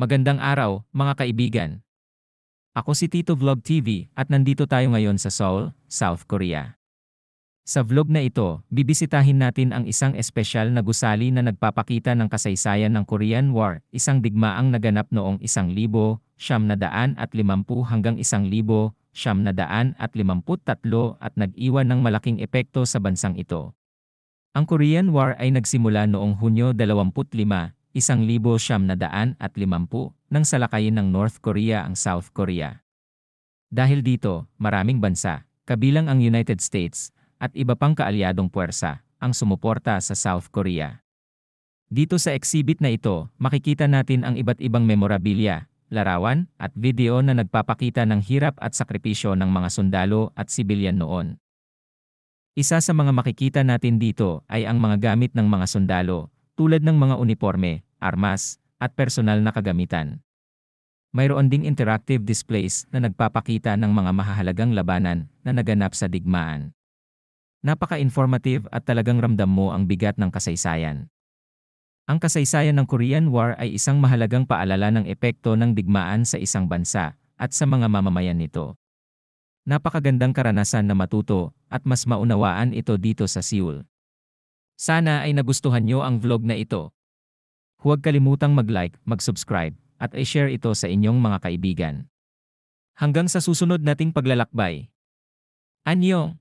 Magandang araw, mga kaibigan. Ako si Tito Vlog TV at nandito tayo ngayon sa Seoul, South Korea. Sa vlog na ito, bibisitahin natin ang isang espesyal na gusali na nagpapakita ng kasaysayan ng Korean War, isang digmaang naganap noong 1950 hanggang 1953 at nag-iwan ng malaking epekto sa bansang ito. Ang Korean War ay nagsimula noong Hunyo 25, 1950 nang salakayin ng North Korea ang South Korea. Dahil dito, maraming bansa, kabilang ang United States, at iba pang kaalyadong puwersa, ang sumuporta sa South Korea. Dito sa exhibit na ito, makikita natin ang iba't ibang memorabilia, larawan, at video na nagpapakita ng hirap at sakripisyo ng mga sundalo at sibilyan noon. Isa sa mga makikita natin dito ay ang mga gamit ng mga sundalo, tulad ng mga uniforme, armas, at personal na kagamitan. Mayroon ding interactive displays na nagpapakita ng mga mahahalagang labanan na naganap sa digmaan. Napaka-informative at talagang ramdam mo ang bigat ng kasaysayan. Ang kasaysayan ng Korean War ay isang mahalagang paalala ng epekto ng digmaan sa isang bansa at sa mga mamamayan nito. Napakagandang karanasan na matuto at mas maunawaan ito dito sa Seoul. Sana ay nagustuhan nyo ang vlog na ito. Huwag kalimutang mag-like, mag-subscribe, at i-share ito sa inyong mga kaibigan. Hanggang sa susunod nating paglalakbay. Annyeong!